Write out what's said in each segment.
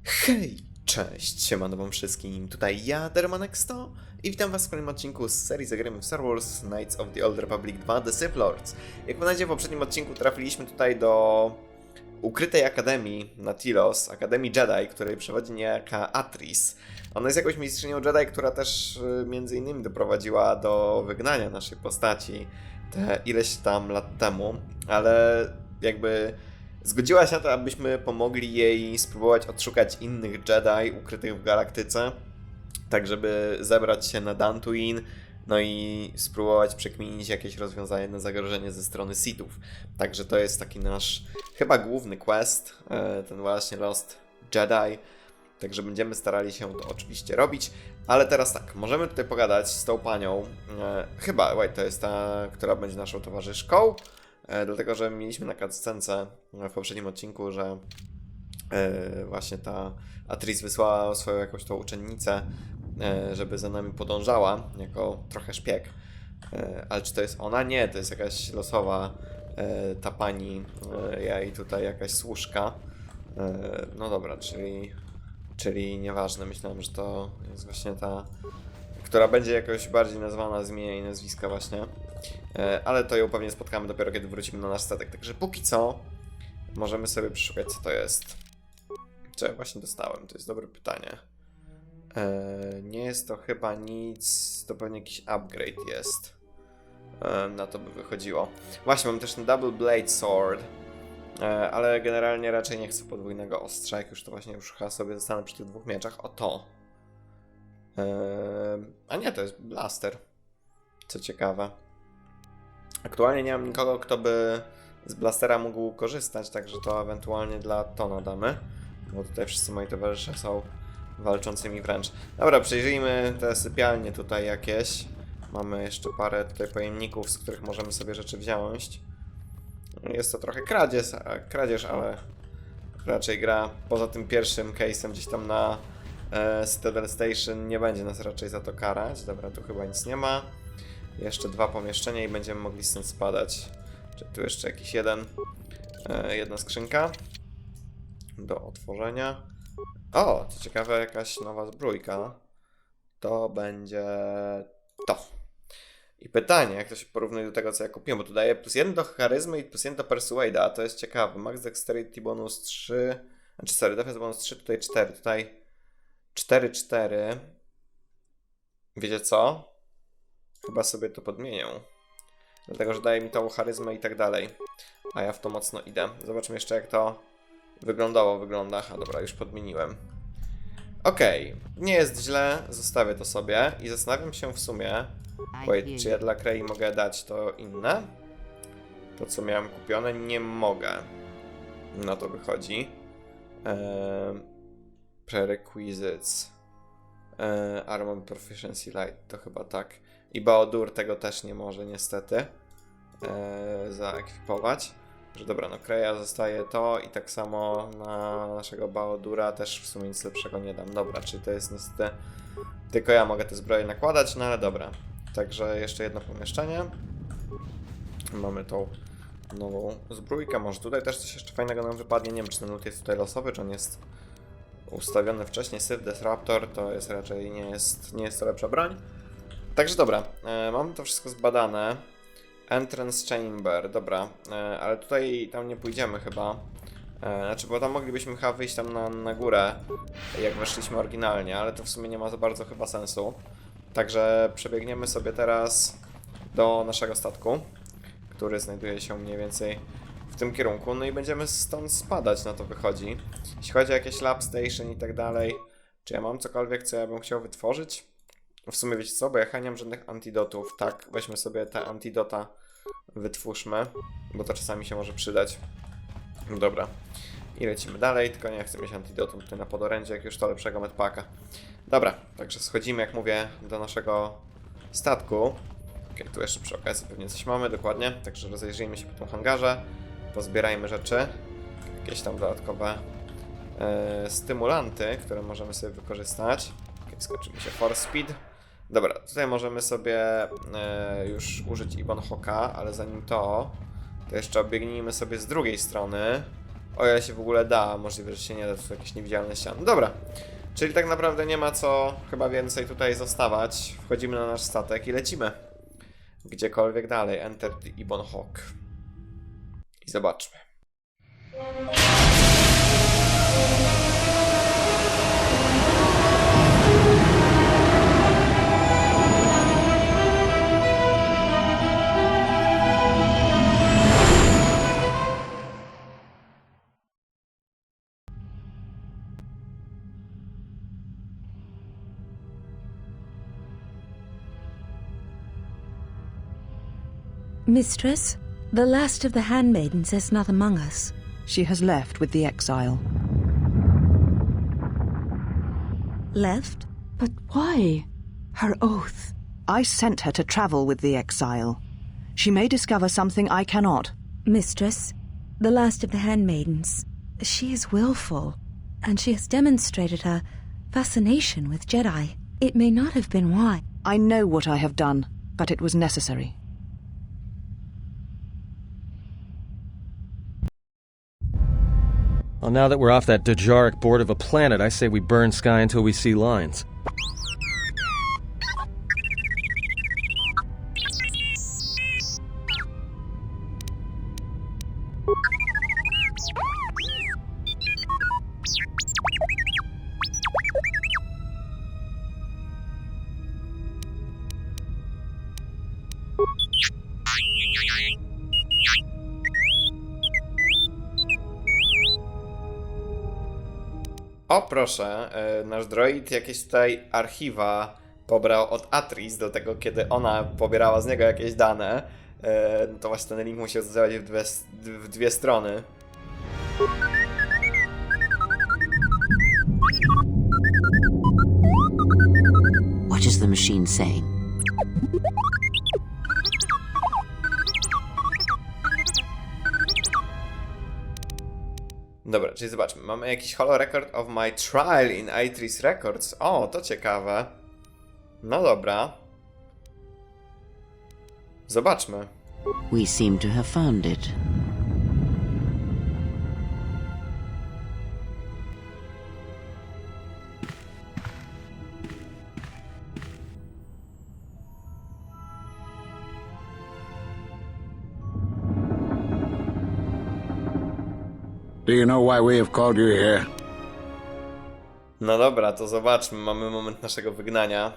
Hej, cześć, siemano wam wszystkim, tutaj ja, Dermanek100 i witam was w kolejnym odcinku z serii Zagramy w Star Wars Knights of the Old Republic 2 The Sith Lords. Jak pamiętacie, w poprzednim odcinku trafiliśmy tutaj do ukrytej akademii na Tilos, Akademii Jedi, której przewodzi niejaka Atris. Ona jest jakąś mistrzynią Jedi, która też między innymi doprowadziła do wygnania naszej postaci te ileś tam lat temu, ale jakby zgodziła się na to, abyśmy pomogli jej spróbować odszukać innych Jedi ukrytych w galaktyce, tak żeby zebrać się na Dantooine, no i spróbować przekminić jakieś rozwiązanie na zagrożenie ze strony Sithów. Także to jest taki nasz chyba główny quest, ten właśnie Lost Jedi. Także będziemy starali się to oczywiście robić, ale teraz tak, możemy tutaj pogadać z tą panią, chyba, to jest ta, która będzie naszą towarzyszką, dlatego że mieliśmy na cutscence w poprzednim odcinku, że właśnie ta Atris wysłała swoją jakąś tą uczennicę, żeby za nami podążała, jako trochę szpieg. Ale czy to jest ona? Nie, to jest jakaś losowa ta pani, ja i tutaj jakaś służka. No dobra, czyli nieważne, myślałem, że to jest właśnie ta, która będzie jakoś bardziej nazwana z imienia i nazwiska właśnie. Ale to ją pewnie spotkamy dopiero, kiedy wrócimy na nasz statek. Także póki co możemy sobie przeszukać, co to jest. Co ja właśnie dostałem? To jest dobre pytanie. Nie jest to chyba nic, to pewnie jakiś upgrade jest. Na to by wychodziło. Właśnie, mam też ten Double Blade Sword. Ale generalnie raczej nie chcę podwójnego ostrza, jak już to właśnie już chyba sobie zostanę przy tych dwóch mieczach. O to. A nie, to jest blaster. Co ciekawe. Aktualnie nie mam nikogo, kto by z blastera mógł korzystać, także to ewentualnie dla Tona damy. Bo tutaj wszyscy moi towarzysze są walczącymi wręcz. Dobra, przejrzyjmy te sypialnie tutaj jakieś. Mamy jeszcze parę tutaj pojemników, z których możemy sobie rzeczy wziąć. Jest to trochę kradzież, ale raczej gra poza tym pierwszym case'em gdzieś tam na Citadel Station nie będzie nas raczej za to karać. Dobra, tu chyba nic nie ma. Jeszcze dwa pomieszczenia i będziemy mogli stąd spadać. Czy tu jeszcze jakiś jedna skrzynka do otworzenia. O, co ciekawe, jakaś nowa zbrójka. To będzie to. I pytanie, jak to się porównuje do tego, co ja kupiłem, bo tu daje +1 do charyzmy i +1 do persuade'a, a to jest ciekawe. Max Dexterity bonus 3, Defense bonus 3, tutaj 4, tutaj 4. Wiecie co? Chyba sobie to podmienię. Dlatego, że daje mi tą charyzmę i tak dalej. A ja w to mocno idę. Zobaczmy jeszcze, jak to wygląda. A dobra, już podmieniłem. Okej, nie jest źle, zostawię to sobie i zastanawiam się w sumie, czy ja dla Krei mogę dać to inne? To, co miałem kupione, nie mogę. Na to wychodzi. Prerequisites. Armor Proficiency Light, to chyba tak. I Baodur tego też nie może niestety zaekwipować. Że dobra, no Kreja zostaje to i tak samo na naszego Baodura też w sumie nic lepszego nie dam. Dobra, czyli to jest niestety tylko ja mogę te zbroje nakładać, no ale dobra. Także jeszcze jedno pomieszczenie. Mamy tą nową zbrójkę. Może tutaj też coś jeszcze fajnego nam wypadnie. Nie wiem, czy ten loot jest tutaj losowy, czy on jest ustawiony wcześniej. Sith Disruptor to jest raczej nie jest to lepsza broń. Także dobra, mamy to wszystko zbadane. Entrance Chamber, dobra, ale tutaj tam nie pójdziemy chyba. Znaczy, bo tam moglibyśmy chyba wyjść tam na górę, jak weszliśmy oryginalnie, ale to w sumie nie ma za bardzo chyba sensu. Także przebiegniemy sobie teraz do naszego statku, który znajduje się mniej więcej w tym kierunku, no i będziemy stąd spadać, na to wychodzi. Jeśli chodzi o jakieś lab station i tak dalej, czy ja mam cokolwiek, co ja bym chciał wytworzyć? W sumie wiecie co, bo ja nie mam żadnych antidotów. Tak, weźmy sobie te antidota, wytwórzmy, bo to czasami się może przydać. Dobra, i lecimy dalej, tylko nie chcę mieć antidotum tutaj na podorędzie, jak już to lepszego medpacka. Dobra, także schodzimy, jak mówię, do naszego statku. Ok, tu jeszcze przy okazji pewnie coś mamy, dokładnie, także rozejrzyjmy się po tym hangarze, pozbierajmy rzeczy, jakieś tam dodatkowe stymulanty, które możemy sobie wykorzystać. Ok, skoczymy się Force Speed. Dobra, tutaj możemy sobie już użyć Ebon Hawk'a, ale zanim to jeszcze obiegnijmy sobie z drugiej strony O ile się w ogóle da, możliwe, że się nie da, to są jakieś niewidzialne ściany. Dobra, czyli tak naprawdę nie ma co chyba więcej tutaj zostawać. Wchodzimy na nasz statek i lecimy. Gdziekolwiek dalej. Enter the Ebon Hawk'a. I zobaczmy. Mistress, the last of the handmaidens is not among us. She has left with the exile. Left? But why? Her oath. I sent her to travel with the exile. She may discover something I cannot. Mistress, the last of the handmaidens, she is willful, and she has demonstrated a fascination with Jedi. It may not have been why. I know what I have done, but it was necessary. Well, now that we're off that Dejaric board of a planet, I say we burn sky until we see lines. O proszę, nasz droid jakieś tutaj archiwa pobrał od Atris do tego, kiedy ona pobierała z niego jakieś dane. To właśnie ten link musi odzywać w dwie strony. What is the machine saying? Dobra, czyli zobaczmy. Mamy jakiś holo record of my trial in Atris Records. O, to ciekawe. No dobra. Zobaczmy. We seem to have found it. Do you know why we have called you here? No dobra, to zobaczmy. Mamy moment naszego wygnania.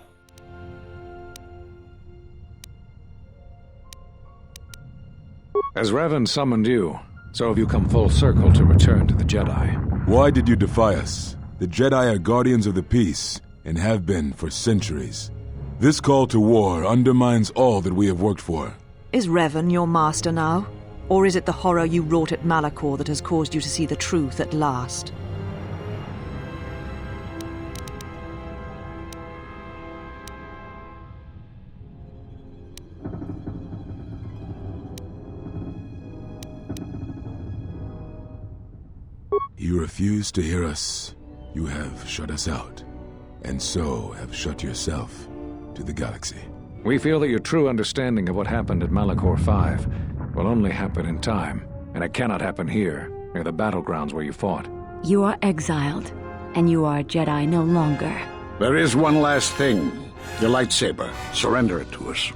As Revan summoned you, so have you come full circle to return to the Jedi. Why did you defy us? The Jedi are guardians of the peace, and have been for centuries. This call to war undermines all that we have worked for. Is Revan your master now? Or is it the horror you wrought at Malachor that has caused you to see the truth at last? You refuse to hear us. You have shut us out, and so have shut yourself to the galaxy. We feel that your true understanding of what happened at Malachor 5 will only happen in time, and it cannot happen here, near the battlegrounds where you fought. You are exiled, and you are a Jedi no longer. There is one last thing. Your lightsaber. Surrender it to us.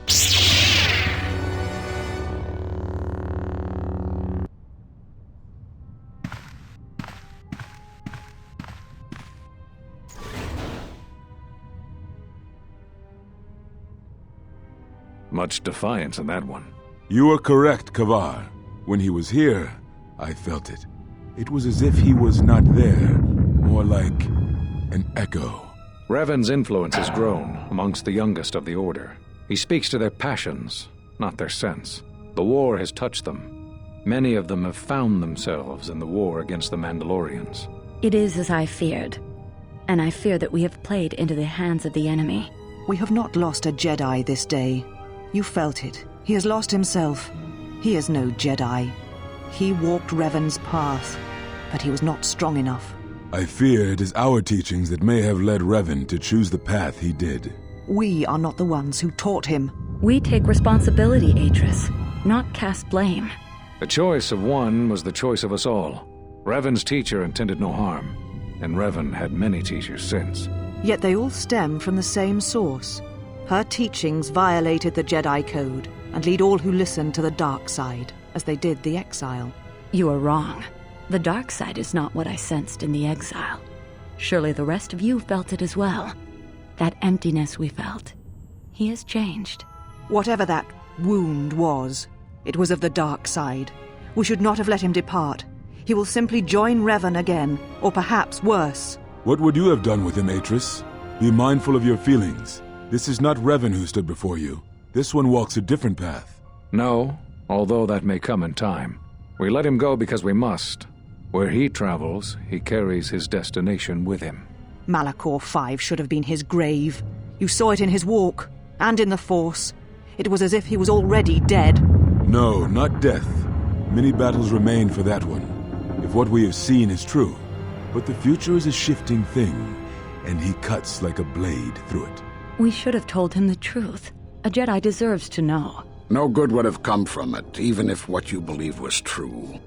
Much defiance in that one. You are correct, Kavar. When he was here, I felt it. It was as if he was not there, more like an echo. Revan's influence has grown amongst the youngest of the Order. He speaks to their passions, not their sense. The war has touched them. Many of them have found themselves in the war against the Mandalorians. It is as I feared, and I fear that we have played into the hands of the enemy. We have not lost a Jedi this day. You felt it. He has lost himself. He is no Jedi. He walked Revan's path, but he was not strong enough. I fear it is our teachings that may have led Revan to choose the path he did. We are not the ones who taught him. We take responsibility, Atris, not cast blame. The choice of one was the choice of us all. Revan's teacher intended no harm, and Revan had many teachers since. Yet they all stem from the same source. Her teachings violated the Jedi Code and lead all who listen to the dark side, as they did the exile. You are wrong. The dark side is not what I sensed in the exile. Surely the rest of you felt it as well. That emptiness we felt. He has changed. Whatever that wound was, it was of the dark side. We should not have let him depart. He will simply join Revan again, or perhaps worse. What would you have done with him, Atris? Be mindful of your feelings. This is not Revan who stood before you. This one walks a different path. No, although that may come in time. We let him go because we must. Where he travels, he carries his destination with him. Malachor 5 should have been his grave. You saw it in his walk, and in the Force. It was as if he was already dead. No, not death. Many battles remain for that one, if what we have seen is true. But the future is a shifting thing, and he cuts like a blade through it. We should have told him the truth. A Jedi deserves to know. No good would have come from it, even if what you believe was true.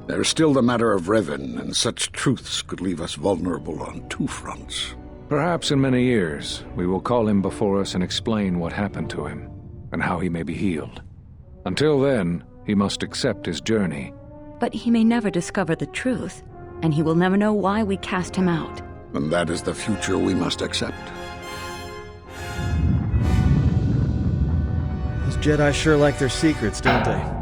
There's still the matter of Revan, and such truths could leave us vulnerable on two fronts. Perhaps in many years, we will call him before us and explain what happened to him, and how he may be healed. Until then, he must accept his journey. But he may never discover the truth, and he will never know why we cast him out. And that is the future we must accept. Those Jedi sure like their secrets, don't they?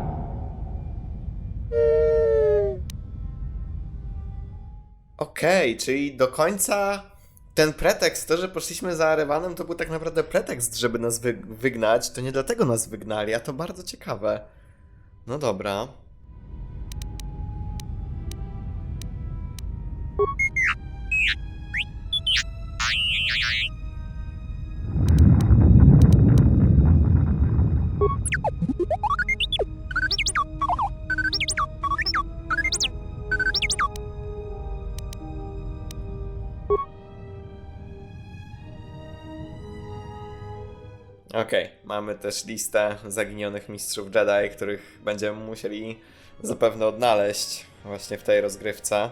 Okej, czyli do końca ten pretekst, to, że poszliśmy za Revanem, to był tak naprawdę pretekst, żeby nas wygnać. To nie dlatego nas wygnali, a to bardzo ciekawe. No dobra. Okej, mamy też listę zaginionych mistrzów Jedi, których będziemy musieli zapewne odnaleźć właśnie w tej rozgrywce.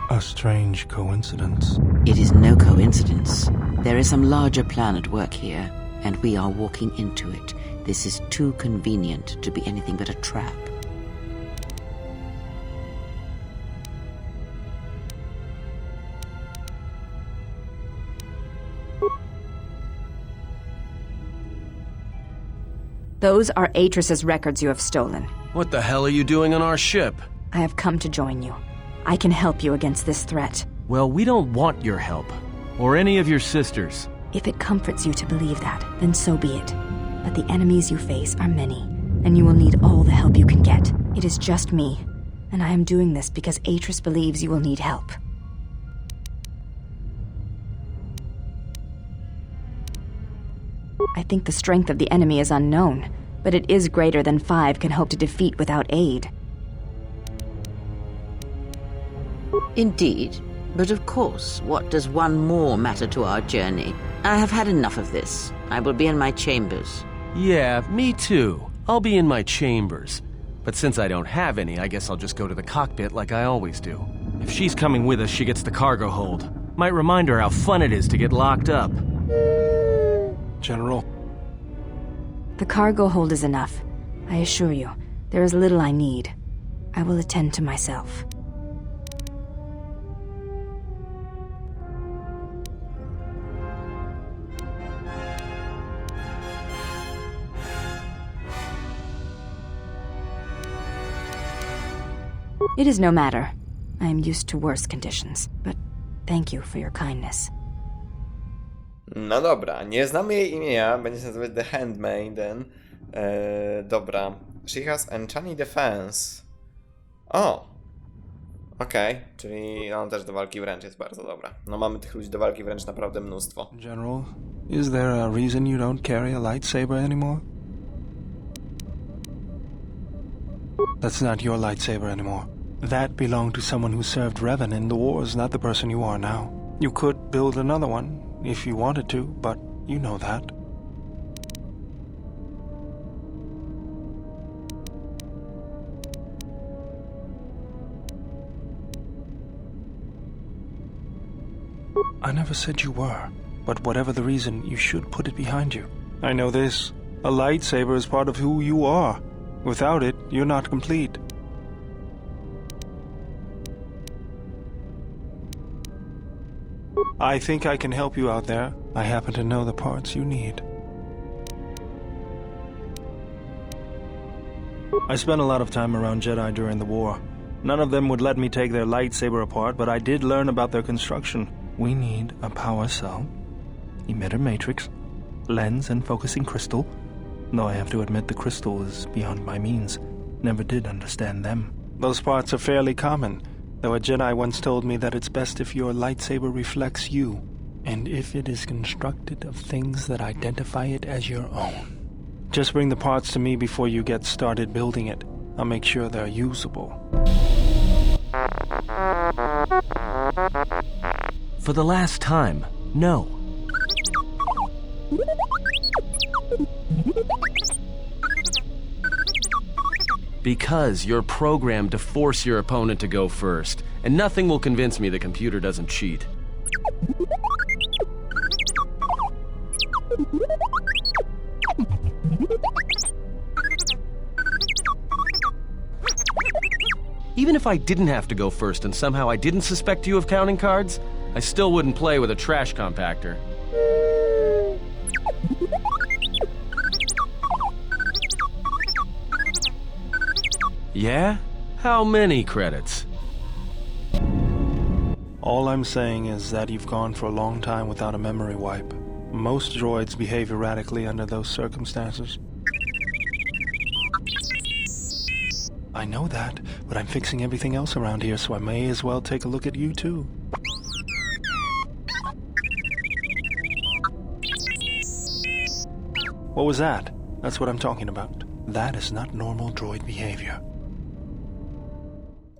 A strange coincidence. It is no coincidence. There is some larger plan at work here, and we are walking into it. This is too convenient to be anything but a trap. Those are Atris's records you have stolen. What the hell are you doing on our ship? I have come to join you. I can help you against this threat. Well, we don't want your help. Or any of your sisters. If it comforts you to believe that, then so be it. But the enemies you face are many, and you will need all the help you can get. It is just me, and I am doing this because Atris believes you will need help. I think the strength of the enemy is unknown, but it is greater than 5 can hope to defeat without aid. Indeed. But of course, what does one more matter to our journey? I have had enough of this. I will be in my chambers. Yeah, me too. I'll be in my chambers. But since I don't have any, I guess I'll just go to the cockpit like I always do. If she's coming with us, she gets the cargo hold. Might remind her how fun it is to get locked up. General. The cargo hold is enough. I assure you, there is little I need. I will attend to myself. It is no matter. I am used to worse conditions, but thank you for your kindness. No dobra, nie znamy jej imienia, będzie się nazywać The Handmaiden. Dobra. She has uncanny defense. O! Okej, czyli on też do walki wręcz jest bardzo dobra. No mamy tych ludzi do walki wręcz naprawdę mnóstwo. General, is there a reason you don't carry a lightsaber anymore? That's not your lightsaber anymore. That belonged to someone who served Revan in the wars, not the person you are now. You could build another one if you wanted to, but you know that. I never said you were, but whatever the reason, you should put it behind you. I know this. A lightsaber is part of who you are. Without it, you're not complete. I think I can help you out there. I happen to know the parts you need. I spent a lot of time around Jedi during the war. None of them would let me take their lightsaber apart, but I did learn about their construction. We need a power cell, emitter matrix, lens and focusing crystal, though I have to admit the crystal is beyond my means. Never did understand them. Those parts are fairly common, though a Jedi once told me that it's best if your lightsaber reflects you, and if it is constructed of things that identify it as your own. Just bring the parts to me before you get started building it. I'll make sure they're usable. For the last time, no. Because you're programmed to force your opponent to go first, and nothing will convince me the computer doesn't cheat. Even if I didn't have to go first and somehow I didn't suspect you of counting cards, I still wouldn't play with a trash compactor. Yeah? How many credits? All I'm saying is that you've gone for a long time without a memory wipe. Most droids behave erratically under those circumstances. I know that, but I'm fixing everything else around here, so I may as well take a look at you too. What was that? That's what I'm talking about. That is not normal droid behavior.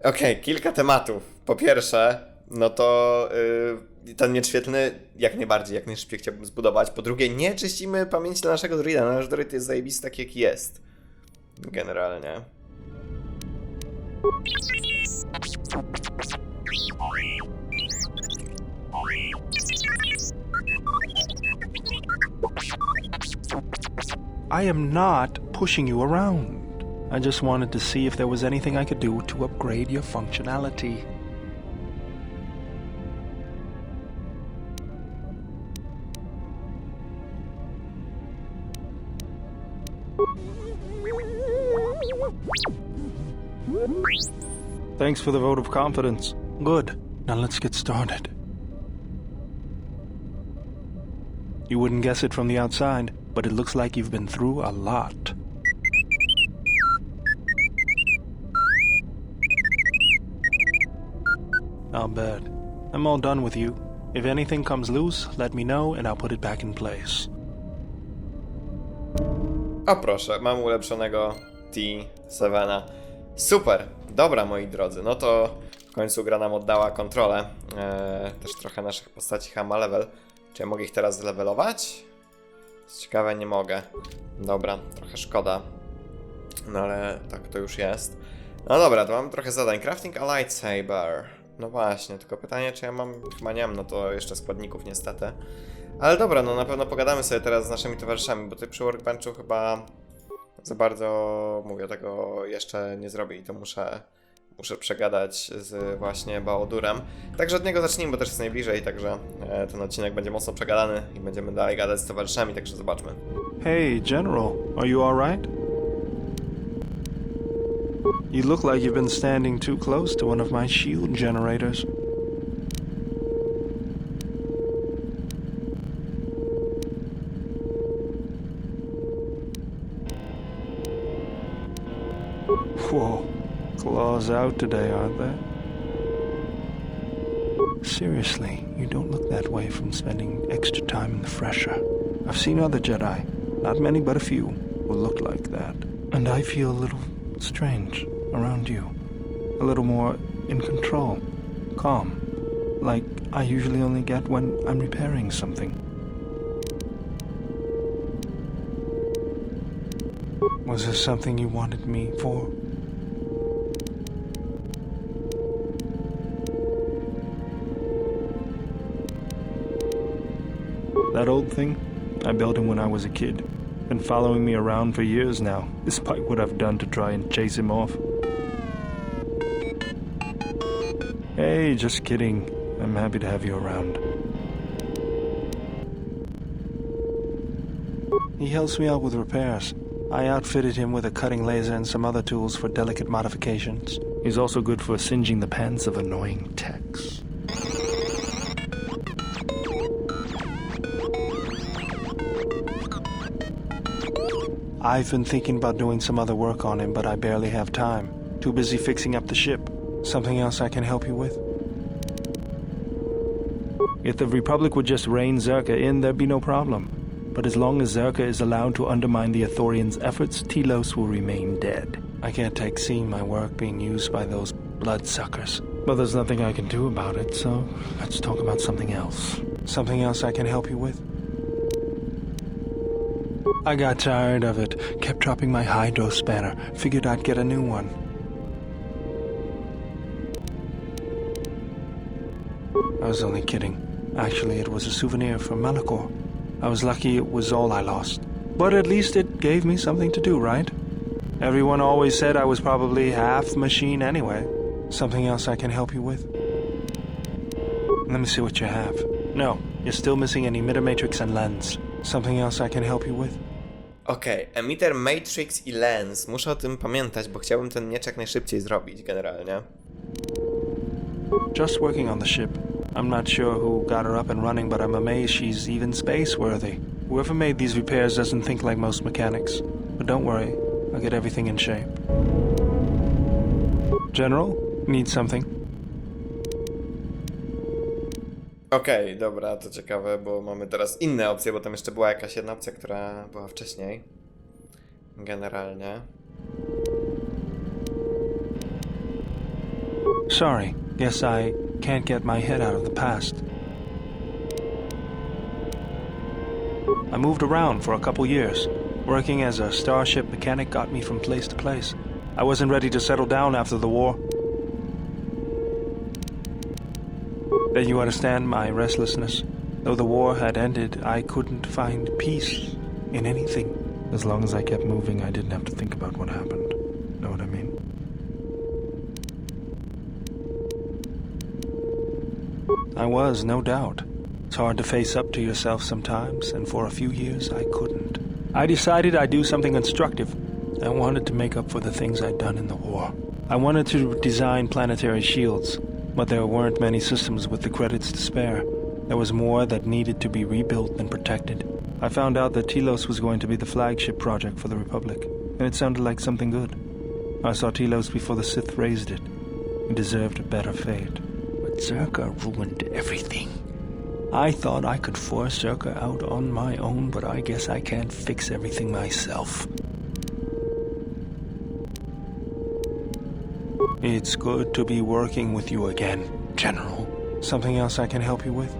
Okej, kilka tematów. Po pierwsze, no to ten miecz świetlny jak najbardziej, jak najszybciej chciałbym zbudować. Po drugie, nie czyścimy pamięci dla naszego droida. Nasz droid jest zajebisty taki, jaki jest. Generalnie. I am not pushing you around. I just wanted to see if there was anything I could do to upgrade your functionality. Thanks for the vote of confidence. Good. Now let's get started. You wouldn't guess it from the outside, but it looks like you've been through a lot. I'll bet. I'm all done with you. If anything comes loose, let me know and I'll put it back in place. O proszę, mam ulepszonego T7. Super! Dobra, moi drodzy, no to w końcu gra nam oddała kontrolę. Też trochę naszych postaci ma level. Czy ja mogę ich teraz zlevelować? Ciekawe, nie mogę. Dobra, trochę szkoda. No ale tak to już jest. No dobra, to mam trochę zadań. Crafting a lightsaber. No właśnie, tylko pytanie, czy ja mam... Chyba nie mam, no to jeszcze składników niestety. Ale dobra, no na pewno pogadamy sobie teraz z naszymi towarzyszami, bo tutaj przy workbenchu chyba za bardzo, mówię, tego jeszcze nie zrobię i to muszę przegadać z właśnie Bałodurem. Także od niego zacznijmy, bo też jest najbliżej, także ten odcinek będzie mocno przegadany i będziemy dalej gadać z towarzyszami, także zobaczmy. Hey, General, are you alright? You look like you've been standing too close to one of my shield generators. Whoa, claws out today, aren't they? Seriously, you don't look that way from spending extra time in the fresher. I've seen other Jedi, not many but a few, who look like that. And I feel a little strange around you. A little more in control, calm, like I usually only get when I'm repairing something. Was there something you wanted me for? That old thing? I built him when I was a kid. Been following me around for years now, despite what I've done to try and chase him off. Hey, just kidding. I'm happy to have you around. He helps me out with repairs. I outfitted him with a cutting laser and some other tools for delicate modifications. He's also good for singeing the pants of annoying techs. I've been thinking about doing some other work on him, but I barely have time. Too busy fixing up the ship. Something else I can help you with? If the Republic would just rein Zerka in, there'd be no problem. But as long as Zerka is allowed to undermine the Ithorians' efforts, Telos will remain dead. I can't take seeing my work being used by those bloodsuckers. But there's nothing I can do about it, so let's talk about something else. Something else I can help you with? I got tired of it. Kept dropping my hydro spanner. Figured I'd get a new one. I was only kidding. Actually, it was a souvenir from Malachor. I was lucky it was all I lost. But at least it gave me something to do, right? Everyone always said I was probably half machine anyway. Something else I can help you with? Let me see what you have. No, you're still missing an emitter matrix and lens. Something else I can help you with? Okej, emitter matrix i lens. Muszę o tym pamiętać, bo chciałbym ten miecz jak najszybciej zrobić generalnie. Just working on the ship. I'm not sure who got her up and running, but I'm amazed she's even space-worthy. Whoever made these repairs doesn't think like most mechanics. But don't worry, I'll get everything in shape. General, need something? Okej, dobra, to ciekawe, bo mamy teraz inne opcje, bo tam jeszcze była jakaś jedna opcja, która była wcześniej. Generalnie. Sorry, guess I can't get my head out of the past. I moved around for a couple years. Working as a starship mechanic got me from place to place. I wasn't ready to settle down after the war. Then you understand my restlessness. Though the war had ended, I couldn't find peace in anything. As long as I kept moving, I didn't have to think about what happened. Know what I mean? I was, no doubt. It's hard to face up to yourself sometimes, and for a few years I couldn't. I decided I'd do something constructive. I wanted to make up for the things I'd done in the war. I wanted to design planetary shields, but there weren't many systems with the credits to spare. There was more that needed to be rebuilt and protected. I found out that Telos was going to be the flagship project for the Republic, and it sounded like something good. I saw Telos before the Sith raised it. It deserved a better fate. But Zerka ruined everything. I thought I could force Zerka out on my own, but I guess I can't fix everything myself. It's good to be working with you again, General. Something else I can help you with?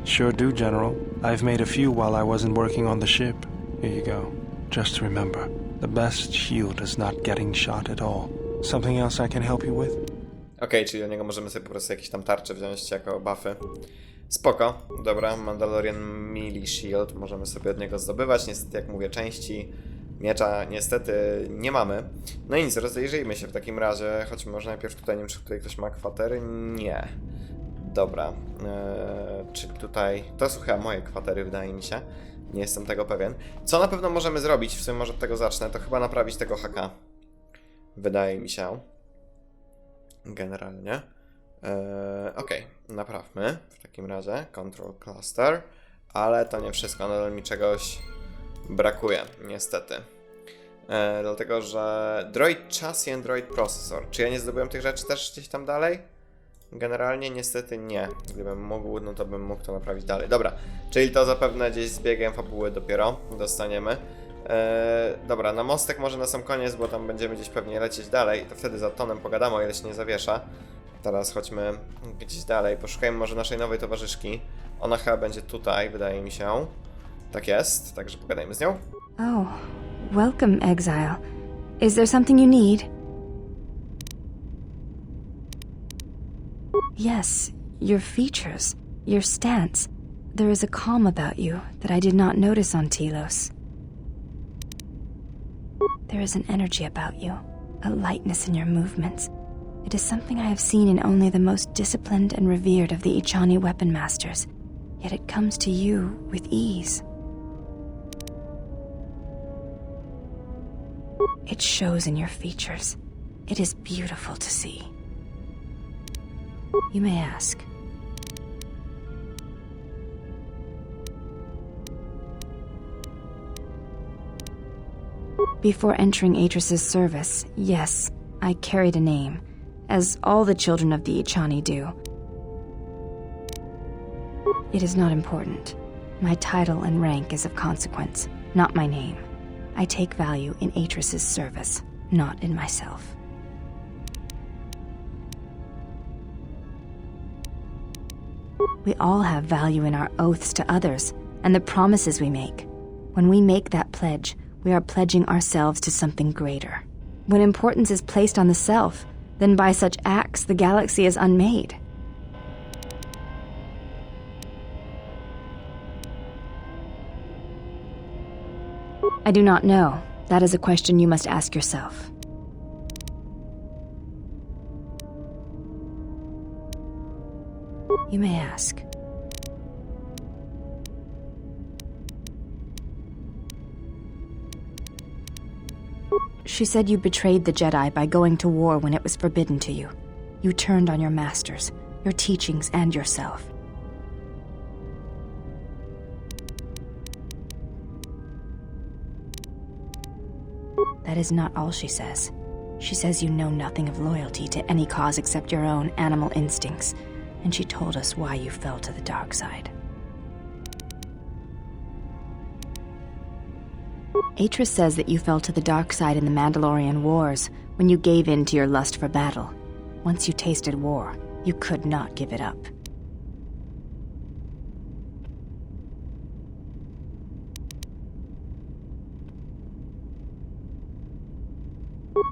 Sure do, General. I've made a few while I wasn't working on the ship. Here you go. Just remember, the best shield is not getting shot at all. Something else I can help you with? Okej, czyli do niego możemy sobie po prostu jakieś tam tarcze wziąć jako buffy. Spoko, dobra, Mandalorian Melee Shield, możemy sobie od niego zdobywać. Niestety, jak mówię, części miecza niestety nie mamy. No i nic, rozejrzyjmy się w takim razie, choć może najpierw tutaj, nie wiem, czy tutaj ktoś ma kwatery? Nie. Dobra, czyli tutaj, to są chyba moje kwatery, wydaje mi się. Nie jestem tego pewien. Co na pewno możemy zrobić, w sumie może od tego zacznę, to chyba naprawić tego haka. Wydaje mi się. Generalnie. Okej, naprawmy w takim razie. Control Cluster. Ale to nie wszystko, nadal mi czegoś brakuje, niestety. Dlatego, że Droid Chassis and Droid Processor. Czy ja nie zdobyłem tych rzeczy też gdzieś tam dalej? Generalnie niestety nie. Gdybym mógł, no to bym mógł to naprawić dalej. Dobra, czyli to zapewne gdzieś z biegiem fabuły dopiero dostaniemy. Dobra, na mostek może na sam koniec, bo tam będziemy gdzieś pewnie lecieć dalej. To wtedy za Tonem pogadamy, o ile się nie zawiesza. Teraz chodźmy gdzieś dalej. Poszukajmy może naszej nowej towarzyszki. Ona chyba będzie tutaj, wydaje mi się. Tak jest, także pogadajmy z nią. Oh, welcome, exile. Is there something you need? Yes, your features, your stance. There is a calm about you that I did not notice on Telos. There is an energy about you, a lightness in your movements. It is something I have seen in only the most disciplined and revered of the Ichani weapon masters, yet it comes to you with ease. It shows in your features. It is beautiful to see. You may ask. Before entering Atris's service, yes, I carried a name, as all the children of the Ichani do. It is not important. My title and rank is of consequence, not my name. I take value in Atris's service, not in myself. We all have value in our oaths to others, and the promises we make. When we make that pledge, we are pledging ourselves to something greater. When importance is placed on the self, then by such acts the galaxy is unmade. I do not know. That is a question you must ask yourself. You may ask. She said you betrayed the Jedi by going to war when it was forbidden to you. You turned on your masters, your teachings, and yourself. That is not all she says. She says you know nothing of loyalty to any cause except your own animal instincts, and she told us why you fell to the dark side. Atris says that you fell to the dark side in the Mandalorian Wars when you gave in to your lust for battle. Once you tasted war, you could not give it up.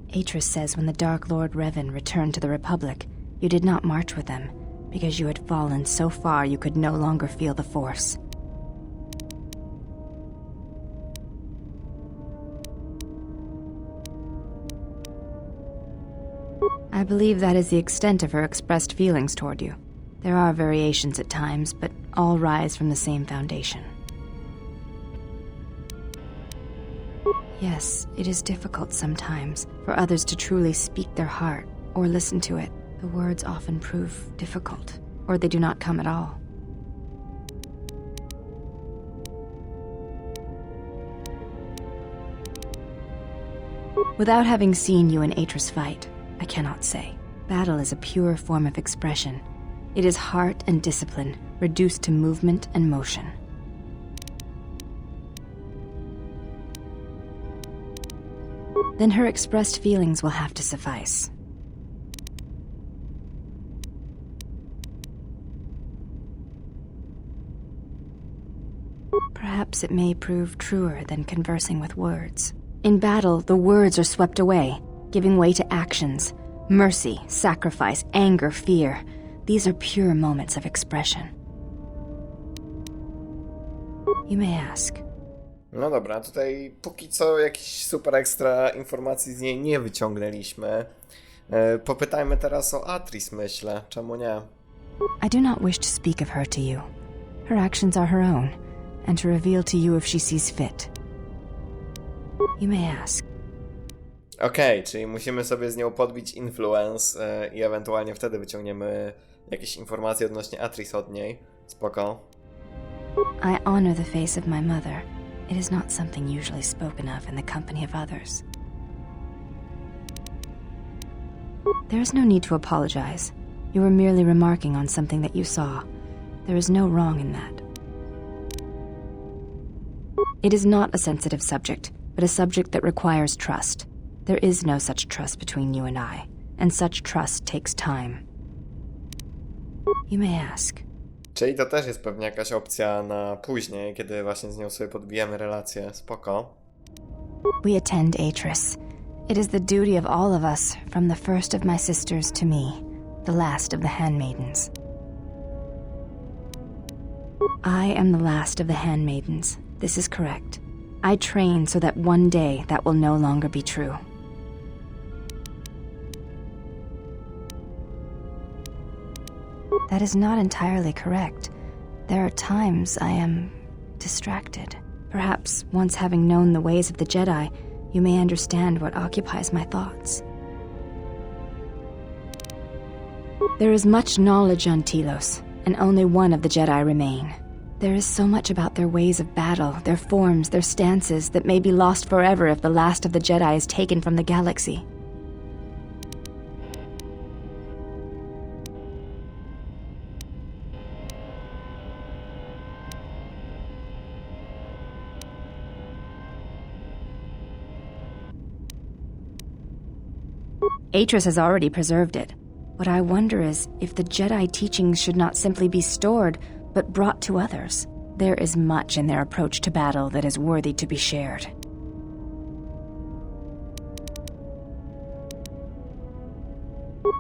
Atris says when the Dark Lord Revan returned to the Republic, you did not march with them, because you had fallen so far you could no longer feel the Force. I believe that is the extent of her expressed feelings toward you. There are variations at times, but all rise from the same foundation. Yes, it is difficult sometimes for others to truly speak their heart or listen to it. The words often prove difficult, or they do not come at all. Without having seen you and Atris fight, I cannot say. Battle is a pure form of expression. It is heart and discipline, reduced to movement and motion. Then her expressed feelings will have to suffice. Perhaps it may prove truer than conversing with words. In battle, the words are swept away, giving way to actions. Mercy, sacrifice, anger, fear. These are pure moments of expression. You may ask. No dobra, tutaj póki co jakichś super ekstra informacji z niej nie wyciągnęliśmy. Popytajmy teraz o Atris, myślę. Czemu nie? I do not wish to speak of her to you. Her actions are her own, and to reveal to you if she sees fit. You may ask. Okej, czyli musimy sobie z nią podbić influence i ewentualnie wtedy wyciągniemy jakieś informacje odnośnie Atris od niej. Spoko. I honor the face of my mother. It is not something usually spoken of in the company of others. There is no need to apologize. You were merely remarking on something that you saw. There is no wrong in that. It is not a sensitive subject, but a subject that requires trust. There is no such trust between you and I, and such trust takes time. You may ask. Czyli to też jest pewnie jakaś opcja na później, kiedy właśnie z nią sobie podbijemy relację. Spoko. We attend Atris. It is the duty of all of us, from the first of my sisters to me, the last of the handmaidens. I am the last of the handmaidens. This is correct. I train so that one day that will no longer be true. That is not entirely correct. There are times I am distracted. Perhaps once having known the ways of the Jedi, you may understand what occupies my thoughts. There is much knowledge on Telos, and only one of the Jedi remain. There is so much about their ways of battle, their forms, their stances, that may be lost forever if the last of the Jedi is taken from the galaxy. Atris has already preserved it. What I wonder is if the Jedi teachings should not simply be stored, but brought to others. There is much in their approach to battle that is worthy to be shared.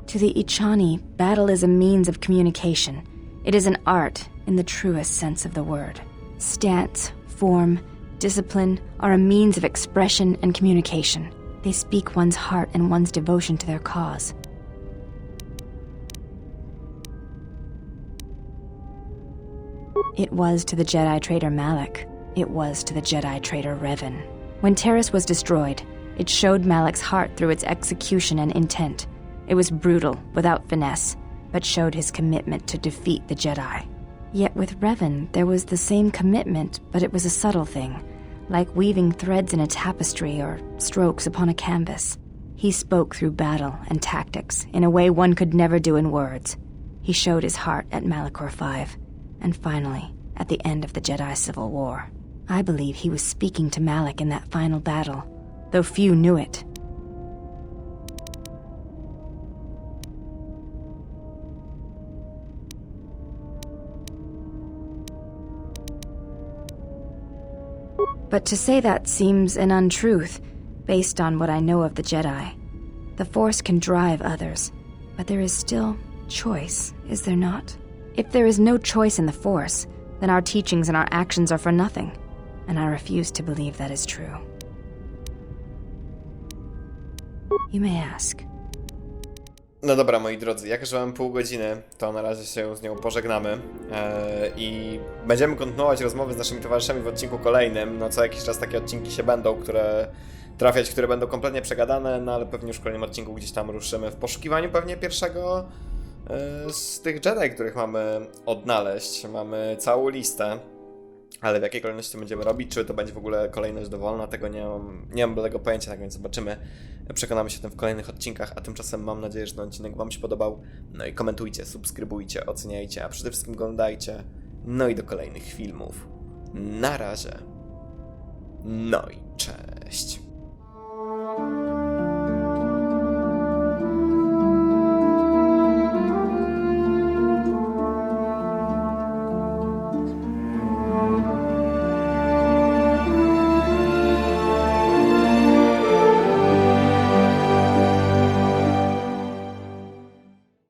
To the Ichani, battle is a means of communication. It is an art in the truest sense of the word. Stance, form, discipline are a means of expression and communication. They speak one's heart and one's devotion to their cause. It was to the Jedi traitor Malak. It was to the Jedi traitor Revan. When Terrace was destroyed, it showed Malak's heart through its execution and intent. It was brutal, without finesse, but showed his commitment to defeat the Jedi. Yet with Revan, there was the same commitment, but it was a subtle thing, like weaving threads in a tapestry or strokes upon a canvas. He spoke through battle and tactics in a way one could never do in words. He showed his heart at Malachor V, and finally, at the end of the Jedi Civil War. I believe he was speaking to Malak in that final battle, though few knew it. But to say that seems an untruth, based on what I know of the Jedi. The Force can drive others, but there is still choice, is there not? If there is no choice in the Force, then our teachings and our actions are for nothing, and I refuse to believe that is true. You may ask. No dobra, moi drodzy, jak już mamy pół godziny, to na razie się z nią pożegnamy i będziemy kontynuować rozmowy z naszymi towarzyszami w odcinku kolejnym. No co jakiś czas takie odcinki się będą, które będą kompletnie przegadane, no ale pewnie już w kolejnym odcinku gdzieś tam ruszymy w poszukiwaniu pewnie pierwszego z tych Jedi, których mamy odnaleźć. Mamy całą listę, ale w jakiej kolejności to będziemy robić, czy to będzie w ogóle kolejność dowolna, tego nie mam bladego pojęcia, tak więc zobaczymy. Przekonamy się o tym w kolejnych odcinkach, a tymczasem mam nadzieję, że ten odcinek wam się podobał. No i komentujcie, subskrybujcie, oceniajcie, a przede wszystkim oglądajcie. No i do kolejnych filmów. Na razie. No i cześć.